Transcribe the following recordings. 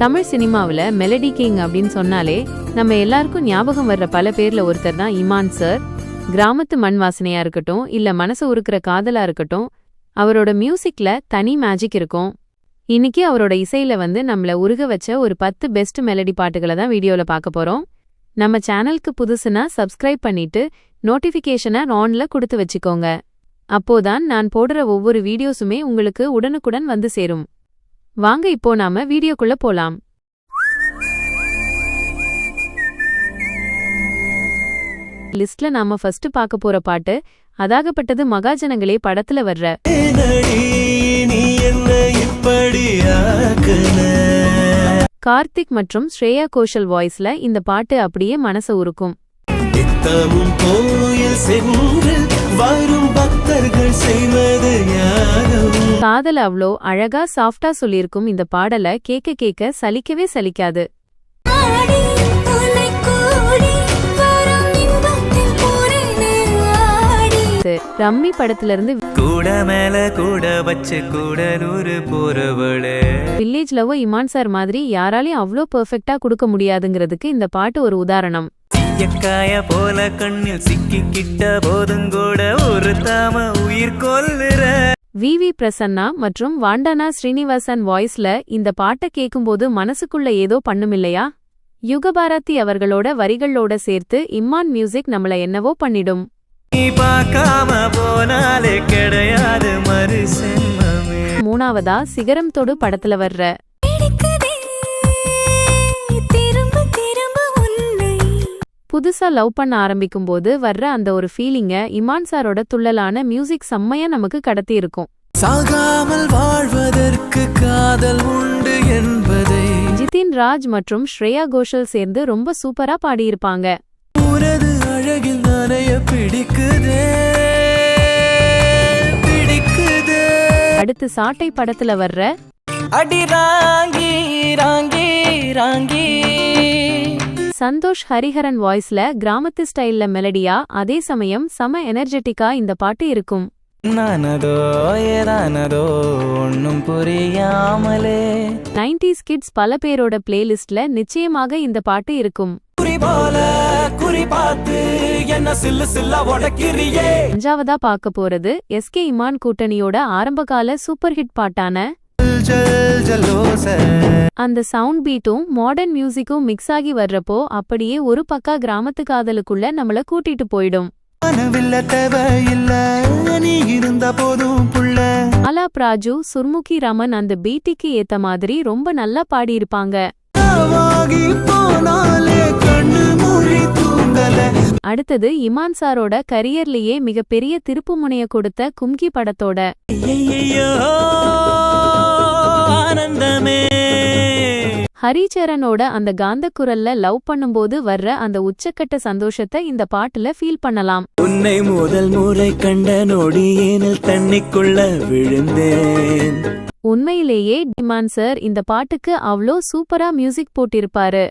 தமிழ் சினிமாவில் melody king அப்படின்னு சொன்னாலே நம்ம எல்லாருக்கும் ஞாபகம் வர்ற பல பேர்ல ஒருத்தர் தான் இமான் சார். கிராமத்து மண் வாசனையா இருக்கட்டும், இல்ல மனசு உருக்குற காதலா இருக்கட்டும், அவரோட மியூசிக்ல தனி மேஜிக் இருக்கும். இன்னைக்கு அவரோட இசையில நம்மள உருக வச்ச ஒரு 10 பெஸ்ட் மெலடி பாட்டுகளை தான் வீடியோல பார்க்க போறோம். நம்ம சேனலுக்கு புதுசுனா சப்ஸ்கிரைப் பண்ணிட்டு நோட்டிஃபிகேஷனை ஆன்ல கொடுத்து வச்சுக்கோங்க. அப்போதான் நான் போடுற ஒவ்வொரு வீடியோஸுமே உங்களுக்கு உடனுக்குடன் வந்து சேரும். வாங்க இப்போ நாம வீடியோக்குள்ள போலாம். லிஸ்ட்ல நாம ஃபர்ஸ்ட் பார்க்க போற பாட்டு அதாகப்பட்டது மகாஜனங்களே படத்துல வர்ற கார்த்திக் மற்றும் ஸ்ரேயா கோஷல் வாய்ஸ்ல இந்த பாட்டு அப்படியே மனச உருக்கும். காதல் அவ்ளோ அழகா சாஃப்டா சொல்லிருக்கும். இந்த பாடல கேட்க கேட்க சலிக்கவே சலிக்காது. ரம்மி படத்துல இருந்து கூட மேல கூட வச்சு கூடலூரு போறவளே வில்லேஜ் லவ் இமான் சார் மாதிரி யாராலையும் அவ்ளோ பெர்ஃபெக்ட்டா கொடுக்க முடியாதுங்கிறதுக்கு இந்த பாட்டு ஒரு உதாரணம். எக்காய போல கண்ணில் சிக்கிக்கிட்ட போதுங்கூட ஒரு தாம உயிர் கொல்லுற வி பிரசன்னா மற்றும் வாண்டனா ஸ்ரீனிவாசன் வாய்ஸ்ல இந்த பாட்டை கேட்கும்போது மனசுக்குள்ள ஏதோ பண்ணுமில்லையா? யுகபாரதி அவர்களோட வரிகளோட சேர்த்து இம்மான் மியூசிக் நம்மள என்னவோ பண்ணிடும். மூணாவதா சிகரம் தொடு படத்துல வர்ற புதுசா லவ் பண்ண ஆரம்பிக்கும் போது வர்ற அந்த ஒரு ஃபீலிங்க இமான் சாரோட துள்ளலான மியூசிக் செம்மையா நமக்கு கடத்தி இருக்கும். சாகாமல் வாழ்வதற்கு காதல் உண்டு என்பதை ஜிதின் ராஜ் மற்றும் ஸ்ரேயா கோஷல் சேர்ந்து ரொம்ப சூப்பரா பாடியிருப்பாங்க. அழகில் நிறைய பிடிக்குதே. அடுத்து சாட்டை படத்துல வர்ற அடி ராங்கி ராங்கி ராங்கி சந்தோஷ் ஹரிஹரன் வாய்ஸ்ல கிராமத்து ஸ்டைல்ல மெலடியா, அதே சமயம் சம எனர்ஜெட்டிக்கா இந்த பாட்டு இருக்கும். ஒன்னும் புரியாமலே 90s கிட்ஸ் பல பேரோட பிளேலிஸ்ட்ல நிச்சயமாக இந்த பாட்டு இருக்கும். அஞ்சாவதா பார்க்க போறது எஸ்கே இமான் கூட்டணியோட ஆரம்பகால சூப்பர் ஹிட் பாட்டான அந்த சவுண்ட் பீட்டும் மாடர்ன் மியூசிக்கும் மிக்ஸ் ஆகி வர்றப்போ அப்படியே ஒரு பக்கா கிராமத்து காதலுக்குள்ள நம்மள கூட்டிட்டு போயிடும். அலாப் ராஜு, சுர்முகி ரமன் அந்த பீட்டிக்கு ஏத்த மாதிரி ரொம்ப நல்லா பாடியிருப்பாங்க. அடுத்தது இமான் சாரோட கரியர்லயே மிகப்பெரிய திருப்பு முனைய கொடுத்த கும்கி படத்தோட ஹரிச்சரனோட அந்த காந்த குரல்ல லவ் பண்ணும்போது வர்ற அந்த உச்சக்கட்ட சந்தோஷத்தை இந்த பாட்டுல ஃபீல் பண்ணலாம். உன்னை முதல் முறை கண்ட நொடியேனில் தண்ணிக்குள்ள விழுந்தேன். உண்மையிலேயே இமான் சார் இந்த பாட்டுக்கு அவ்ளோ சூப்பரா மியூசிக் போட்டிருப்பாரு.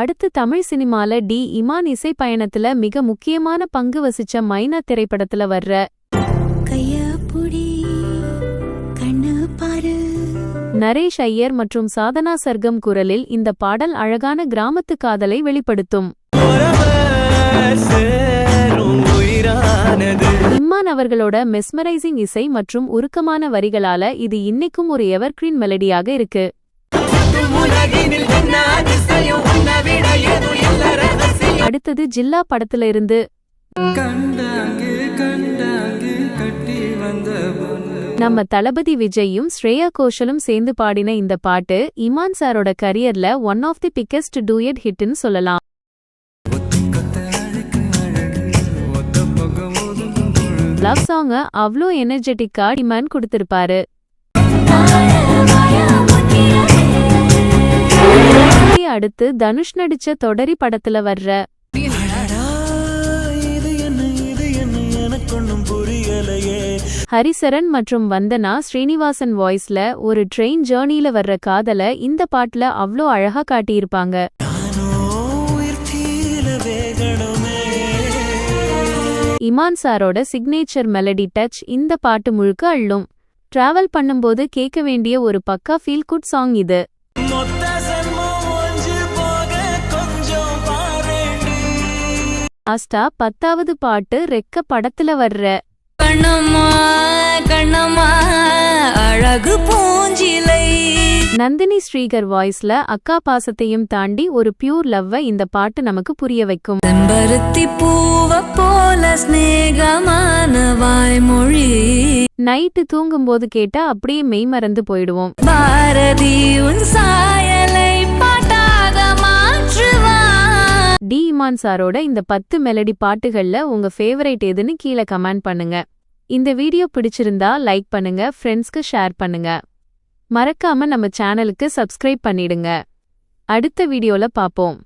அடுத்து தமிழ் சினிமால இமான் இசை பயணத்துல மிக முக்கியமான பங்கு வசிச்ச மைனா திரைப்படத்துல வர்ற நரேஷ் ஐயர் மற்றும் சாதனா சர்க்கம் குரலில் இந்த பாடல் அழகான கிராமத்து காதலை வெளிப்படுத்தும். இம்மான் அவர்களோட மெஸ்மரைசிங் இசை மற்றும் உருக்கமான வரிகளால இது இன்னைக்கும் ஒரு எவர்கிரீன் மெலடியாக இருக்கு. அடுத்தது ஜில்லா படத்துல இருந்து நம்ம தளபதி விஜயும் ஸ்ரேயா கோஷலும் சேர்ந்து பாடின இந்த பாட்டு இமான் சாரோட கரியர்ல one of the biggest duet ஹிட்னு சொல்லலாம். லவ் சாங்க அவ்ளோ எனர்ஜெட்டிக்கா இமான் கொடுத்திருப்பாரு. அடுத்து தனுஷ் நடிச்ச தொடரி படத்துல வர்ற ஹரிசரன் மற்றும் வந்தனா ஸ்ரீனிவாசன் வாய்ஸ்ல ஒரு ட்ரெயின் ஜேர்னில வர்ற காதல இந்த பாட்டுல அவ்ளோ அழகா காட்டியிருப்பாங்க. இமான் சாரோட சிக்னேச்சர் மெலடி டச் இந்த பாட்டு முழுக்க அள்ளும். டிராவல் பண்ணும்போது கேட்க வேண்டிய ஒரு பக்கா ஃபீல் குட் சாங் இது. லாஸ்டா 10வது பாட்டு ரெக்க படத்துல வர்ற கண்ணம்மா கண்ணம்மா அழகு பூஞ்சிலை. நந்தினி ஸ்ரீகர் வாய்ஸ்ல அக்கா பாசத்தையும் தாண்டி ஒரு பியூர் லவ்வ இந்த பாட்டு நமக்கு புரிய வைக்கும். செம்பருத்தி பூவ போல ஸ்நேகமான வாய்மொழி. நைட்டு தூங்கும்போது கேட்டா அப்படியே மெய் மறந்து போயிடுவோம். பாரதி உன் சாயலை பாட்டாக மாற்றுவா. டி இமான் சாரோட இந்த 10 மெலடி பாட்டுகள்ல உங்க ஃபேவரைட் எதுன்னு கீழே கமெண்ட் பண்ணுங்க. இந்த வீடியோ பிடிச்சிருந்தா லைக் பண்ணுங்க, ஃப்ரெண்ட்ஸ்க்கு ஷேர் பண்ணுங்க. மறக்காம நம்ம சேனலுக்கு சப்ஸ்கிரைப் பண்ணிடுங்க. அடுத்த வீடியோல பாப்போம்.